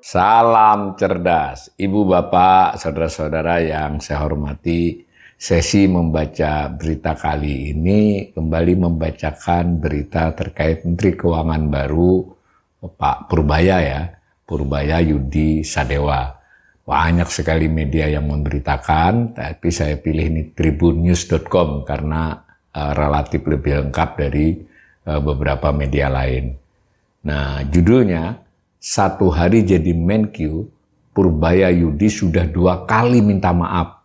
Salam cerdas, Ibu, Bapak, Saudara-saudara yang saya hormati. Sesi membaca berita kali ini kembali membacakan berita terkait Menteri Keuangan baru Pak Purbaya ya, Purbaya Yudi Sadewa. Banyak sekali media yang memberitakan, tapi saya pilih ini tribunnews.com karena relatif lebih lengkap dari beberapa media lain. Nah, judulnya, 1 hari jadi Menkyu, Purbaya Yudi sudah 2 kali minta maaf.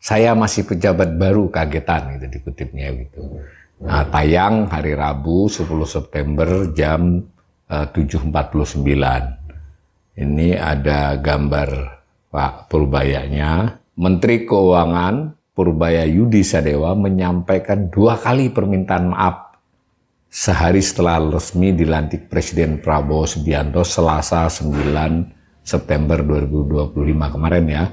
Saya masih pejabat baru, kagetan, gitu dikutipnya gitu. Nah, tayang hari Rabu 10 September jam 7.49. Ini ada gambar Pak Purbayanya. Menteri Keuangan Purbaya Yudi Sadewa menyampaikan 2 kali permintaan maaf sehari setelah resmi dilantik Presiden Prabowo Subianto Selasa 9 September 2025 kemarin ya.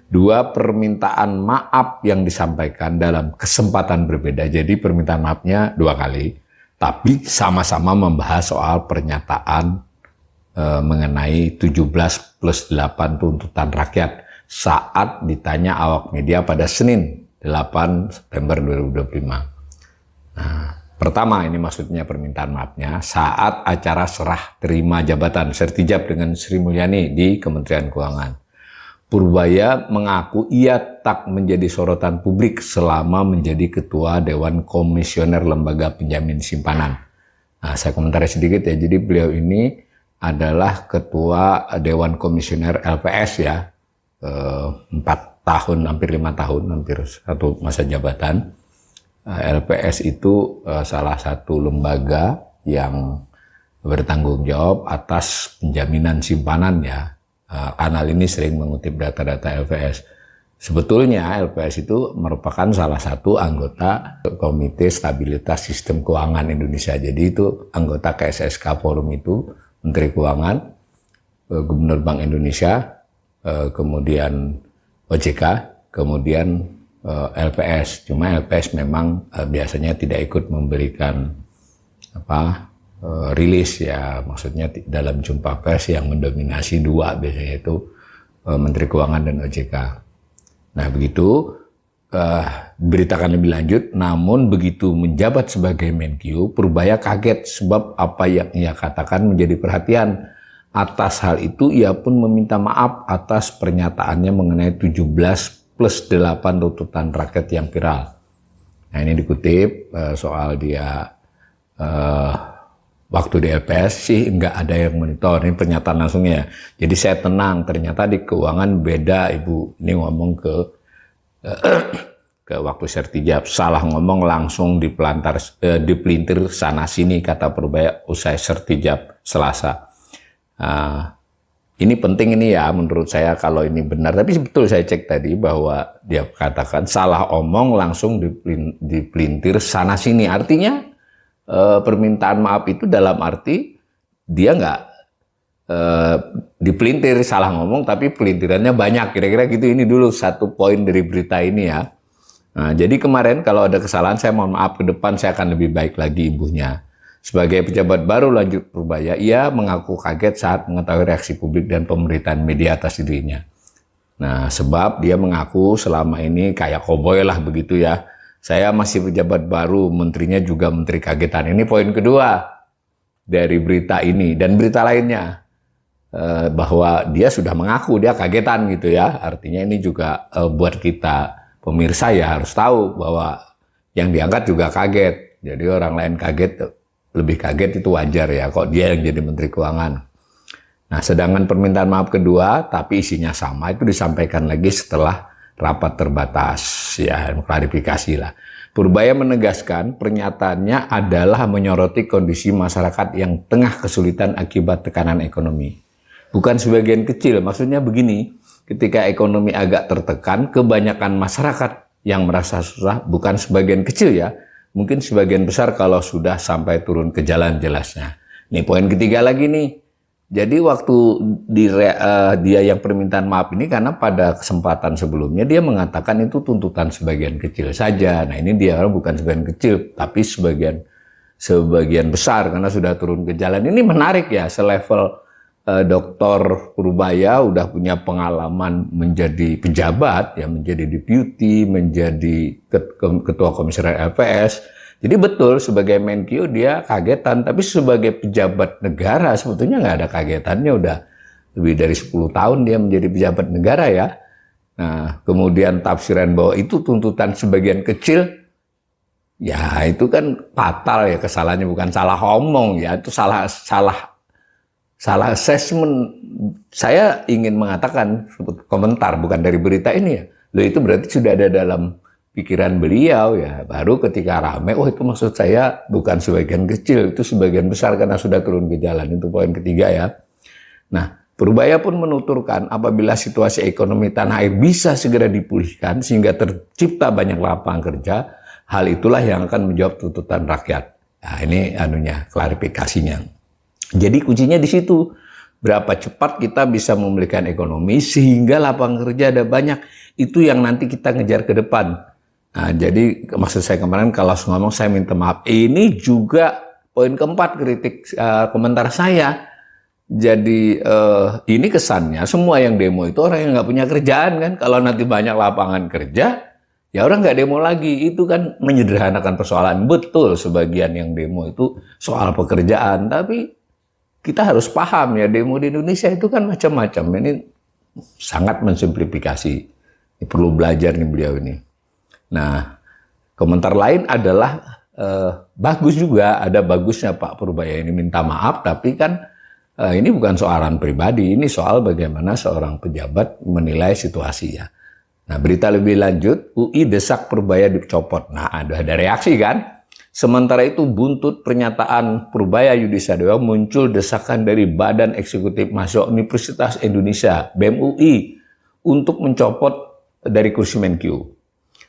2 permintaan maaf yang disampaikan dalam kesempatan berbeda. Jadi permintaan maafnya 2 kali, tapi sama-sama membahas soal pernyataan mengenai 17+8 tuntutan rakyat saat ditanya awak media pada Senin 8 September 2025. Nah, pertama, ini maksudnya permintaan maafnya saat acara serah terima jabatan Sertijab dengan Sri Mulyani di Kementerian Keuangan. Purbaya mengaku ia tak menjadi sorotan publik selama menjadi Ketua Dewan Komisioner Lembaga Penjamin Simpanan. Nah, saya komentari sedikit ya, jadi beliau ini adalah Ketua Dewan Komisioner LPS ya, 4 tahun, hampir 5 tahun, hampir 1 masa jabatan. LPS itu salah satu lembaga yang bertanggung jawab atas penjaminan simpanan ya. Kanal ini sering mengutip data-data LPS. Sebetulnya LPS itu merupakan salah satu anggota Komite Stabilitas Sistem Keuangan Indonesia. Jadi itu anggota KSSK Forum itu, Menteri Keuangan, Gubernur Bank Indonesia, kemudian OJK, kemudian LPS. Cuma LPS memang biasanya tidak ikut memberikan rilis ya, maksudnya dalam jumpa pers yang mendominasi 2 biasanya itu Menteri Keuangan dan OJK. Nah, begitu beritakan lebih lanjut, namun begitu menjabat sebagai Menkyu, Purbaya kaget sebab apa yang ia katakan menjadi perhatian. Atas hal itu ia pun meminta maaf atas pernyataannya mengenai 17+8 tuntutan rakyat yang viral. Nah, ini dikutip soal dia waktu di LPS sih nggak ada yang monitor, ini pernyataan langsungnya. Jadi saya tenang, ternyata di keuangan beda Ibu. Ini ngomong ke waktu Sertijab, salah ngomong langsung dipelintir sana sini, kata Purbaya usai Sertijab Selasa. Ini penting ini ya menurut saya kalau ini benar, tapi betul saya cek tadi bahwa dia katakan salah omong langsung dipelintir sana sini. Artinya permintaan maaf itu dalam arti dia nggak dipelintir salah ngomong, tapi pelintirannya banyak, kira-kira gitu. Ini dulu 1 poin dari berita ini ya. Nah, jadi kemarin kalau ada kesalahan saya mohon maaf, ke depan saya akan lebih baik lagi ibunya. Sebagai pejabat baru, lanjut Purbaya, ia mengaku kaget saat mengetahui reaksi publik dan pemberitaan media atas dirinya. Nah, sebab dia mengaku selama ini kayak koboi lah begitu ya. Saya masih pejabat baru, menterinya juga menteri kagetan. Ini poin kedua dari berita ini dan berita lainnya. Bahwa dia sudah mengaku dia kagetan gitu ya. Artinya ini juga buat kita pemirsa ya harus tahu bahwa yang diangkat juga kaget. Jadi orang lain kaget, lebih kaget itu wajar ya, kok dia yang jadi Menteri Keuangan. Nah, sedangkan permintaan maaf kedua, tapi isinya sama, itu disampaikan lagi setelah rapat terbatas, ya klarifikasi lah. Purbaya menegaskan pernyataannya adalah menyoroti kondisi masyarakat yang tengah kesulitan akibat tekanan ekonomi. Bukan sebagian kecil, maksudnya begini, ketika ekonomi agak tertekan, kebanyakan masyarakat yang merasa susah, bukan sebagian kecil ya, mungkin sebagian besar kalau sudah sampai turun ke jalan jelasnya. Ini poin ketiga lagi nih, Jadi waktu dia yang permintaan maaf ini, karena pada kesempatan sebelumnya dia mengatakan itu tuntutan sebagian kecil saja. Nah ini dia bukan sebagian kecil, tapi sebagian besar karena sudah turun ke jalan. Ini menarik ya, selevel Dr. Purbaya udah punya pengalaman menjadi pejabat, ya menjadi deputy, menjadi ketua komisioner LPS. Jadi betul sebagai Menkyu dia kagetan, tapi sebagai pejabat negara sebetulnya nggak ada kagetannya, udah lebih dari 10 tahun dia menjadi pejabat negara ya. Nah, kemudian tafsiran bahwa itu tuntutan sebagian kecil, ya itu kan fatal ya, kesalahannya bukan salah omong ya, itu salah assessment. Saya ingin mengatakan komentar bukan dari berita ini ya. Loh itu berarti sudah ada dalam pikiran beliau ya, baru ketika rame, oh itu maksud saya bukan sebagian kecil, itu sebagian besar karena sudah turun ke jalan. Itu poin ketiga ya. Nah, Purbaya pun menuturkan apabila situasi ekonomi tanah air bisa segera dipulihkan sehingga tercipta banyak lapangan kerja, hal itulah yang akan menjawab tuntutan rakyat. Nah, ini klarifikasinya. Jadi kuncinya di situ. Berapa cepat kita bisa memulihkan ekonomi sehingga lapangan kerja ada banyak, itu yang nanti kita ngejar ke depan. Nah, jadi maksud saya kemarin kalau ngomong saya minta maaf. Ini juga poin keempat kritik komentar saya. Jadi ini kesannya semua yang demo itu orang yang nggak punya kerjaan kan. Kalau nanti banyak lapangan kerja, ya orang nggak demo lagi. Itu kan menyederhanakan persoalan. Betul sebagian yang demo itu soal pekerjaan. Tapi kita harus paham ya, demo di Indonesia itu kan macam-macam. Ini sangat mensimplifikasi. Ini perlu belajar nih beliau ini. Nah, komentar lain adalah bagus juga, ada bagusnya Pak Purbaya ini minta maaf, tapi kan ini bukan soalan pribadi, ini soal bagaimana seorang pejabat menilai situasi ya. Nah, berita lebih lanjut, UI desak Purbaya dicopot. Nah, ada reaksi kan? Sementara itu buntut pernyataan Purbaya Yudi Sadewa muncul desakan dari Badan Eksekutif Mahasiswa Universitas Indonesia, BEM UI, untuk mencopot dari kursi Menkyu.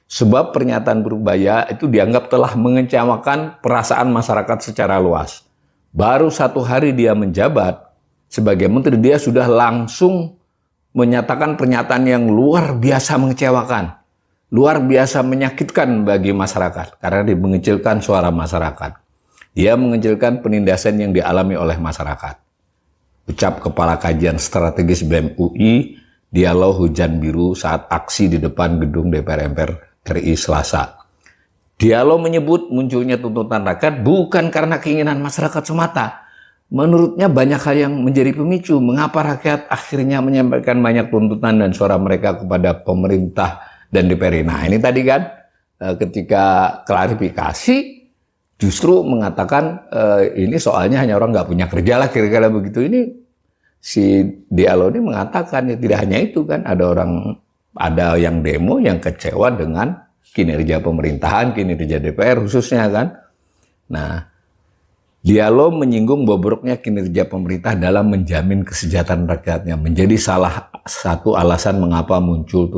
Sebab pernyataan Purbaya itu dianggap telah mengecewakan perasaan masyarakat secara luas. Baru 1 hari dia menjabat sebagai menteri, dia sudah langsung menyatakan pernyataan yang luar biasa mengecewakan, luar biasa menyakitkan bagi masyarakat karena dia mengecilkan suara masyarakat. Dia mengecilkan penindasan yang dialami oleh masyarakat. Ucap Kepala Kajian Strategis BEM UI, Dialog Hujan Biru saat aksi di depan gedung DPR MPR RI Selasa. Dialog menyebut munculnya tuntutan rakyat bukan karena keinginan masyarakat semata. Menurutnya banyak hal yang menjadi pemicu mengapa rakyat akhirnya menyampaikan banyak tuntutan dan suara mereka kepada pemerintah dan DPR. Nah ini tadi kan ketika klarifikasi justru mengatakan ini soalnya hanya orang nggak punya kerja lah kira-kira begitu. Ini si Dialog ini mengatakan ya tidak hanya itu kan, ada yang demo yang kecewa dengan kinerja pemerintahan, kinerja DPR khususnya kan. Nah, Dialog menyinggung bobroknya kinerja pemerintah dalam menjamin kesejahteraan rakyatnya menjadi salah satu alasan mengapa muncul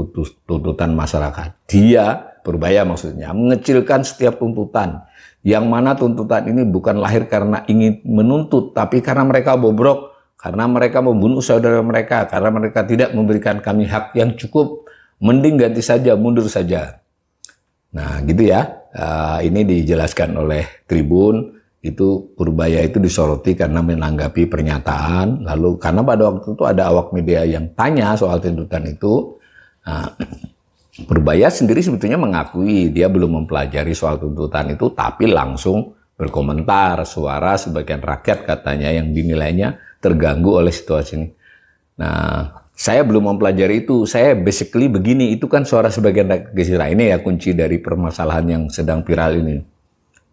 tuntutan masyarakat. Dia, Purbaya maksudnya, mengecilkan setiap tuntutan. Yang mana tuntutan ini bukan lahir karena ingin menuntut, tapi karena mereka bobrok, karena mereka membunuh saudara mereka, karena mereka tidak memberikan kami hak yang cukup. Mending ganti saja, mundur saja. Nah gitu ya, ini dijelaskan oleh Tribun, itu Purbaya itu disoroti karena menanggapi pernyataan, lalu karena pada waktu itu ada awak media yang tanya soal tuntutan itu, Purbaya sendiri sebetulnya mengakui dia belum mempelajari soal tuntutan itu, tapi langsung berkomentar, suara sebagian rakyat katanya yang dinilainya terganggu oleh situasi ini. Nah, saya belum mempelajari itu, saya basically begini, itu kan suara sebagian rakyat kecil. Ini ya kunci dari permasalahan yang sedang viral ini.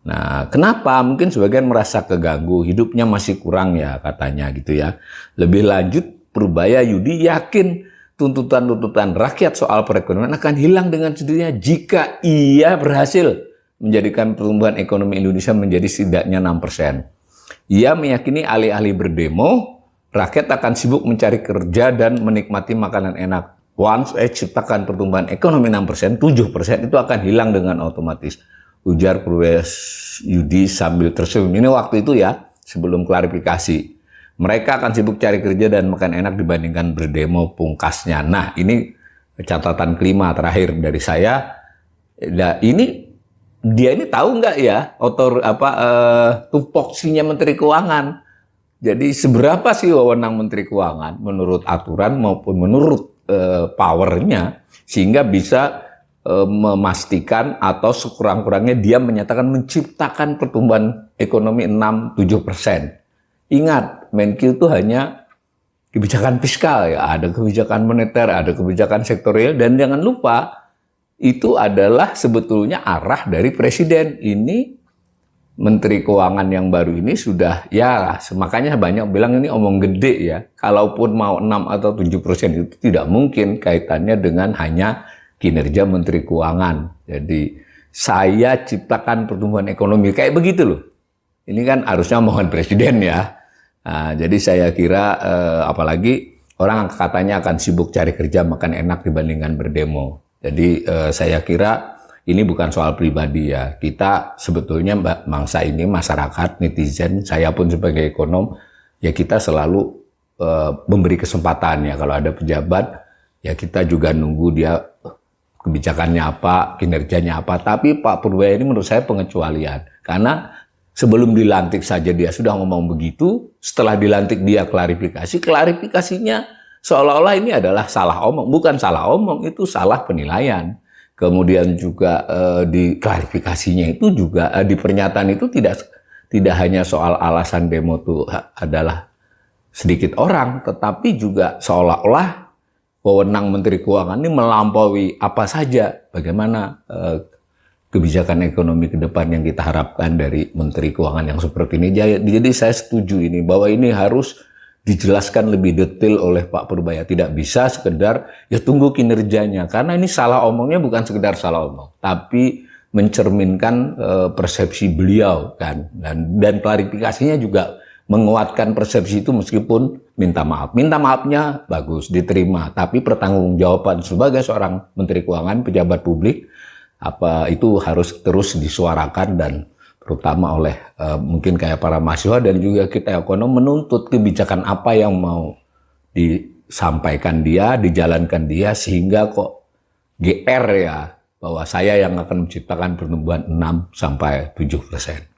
Nah, kenapa? Mungkin sebagian merasa keganggu, hidupnya masih kurang ya katanya gitu ya. Lebih lanjut, Purbaya Yudi yakin tuntutan-tuntutan rakyat soal perekonomian akan hilang dengan sendirinya jika ia berhasil menjadikan pertumbuhan ekonomi Indonesia menjadi setidaknya 6%. Ia meyakini alih-alih berdemo, rakyat akan sibuk mencari kerja dan menikmati makanan enak. Once ciptakan pertumbuhan ekonomi 6%, 7% itu akan hilang dengan otomatis. Ujar Purbaya Yudi sambil tersenyum. Ini waktu itu ya, sebelum klarifikasi. Mereka akan sibuk cari kerja dan makan enak dibandingkan berdemo, pungkasnya. Nah, ini catatan kelima terakhir dari saya. Nah, dia ini tahu nggak ya tupoksinya Menteri Keuangan. Jadi seberapa sih wewenang Menteri Keuangan menurut aturan maupun menurut powernya, sehingga bisa memastikan atau sekurang-kurangnya dia menyatakan menciptakan pertumbuhan ekonomi 6-7%. Ingat, Menkyu itu hanya kebijakan fiskal ya, ada kebijakan moneter, ada kebijakan sektorial, dan jangan lupa itu adalah sebetulnya arah dari Presiden. Ini Menteri Keuangan yang baru ini sudah, ya makanya banyak bilang ini omong gede ya. Kalaupun mau 6 atau 7% itu tidak mungkin kaitannya dengan hanya kinerja Menteri Keuangan. Jadi saya ciptakan pertumbuhan ekonomi, kayak begitu loh. Ini kan harusnya mohon Presiden ya. Nah, jadi saya kira apalagi orang katanya akan sibuk cari kerja makan enak dibandingkan berdemo. Jadi saya kira ini bukan soal pribadi ya. Kita sebetulnya bangsa ini, masyarakat, netizen, saya pun sebagai ekonom, ya kita selalu memberi kesempatan ya. Kalau ada pejabat, ya kita juga nunggu dia kebijakannya apa, kinerjanya apa. Tapi Pak Purbaya ini menurut saya pengecualian. Karena sebelum dilantik saja dia sudah ngomong begitu, setelah dilantik dia klarifikasinya seolah-olah ini adalah salah omong. Bukan salah omong, itu salah penilaian. Kemudian juga di klarifikasinya itu juga di pernyataan itu tidak hanya soal alasan demo itu adalah sedikit orang, tetapi juga seolah-olah wewenang Menteri Keuangan ini melampaui apa saja, bagaimana kebijakan ekonomi ke depan yang kita harapkan dari Menteri Keuangan yang seperti ini. Jadi saya setuju ini, bahwa ini harus dijelaskan lebih detail oleh Pak Purbaya. Tidak bisa sekedar ya tunggu kinerjanya, karena ini salah omongnya bukan sekedar salah omong, tapi mencerminkan persepsi beliau kan, dan klarifikasinya juga menguatkan persepsi itu meskipun minta maaf. Minta maafnya bagus, diterima, tapi pertanggungjawaban sebagai seorang Menteri Keuangan, pejabat publik, apa itu harus terus disuarakan, dan terutama oleh mungkin kayak para mahasiswa dan juga kita ekonom menuntut kebijakan apa yang mau disampaikan dia, dijalankan dia, sehingga kok GR ya, bahwa saya yang akan menciptakan pertumbuhan 6-7%.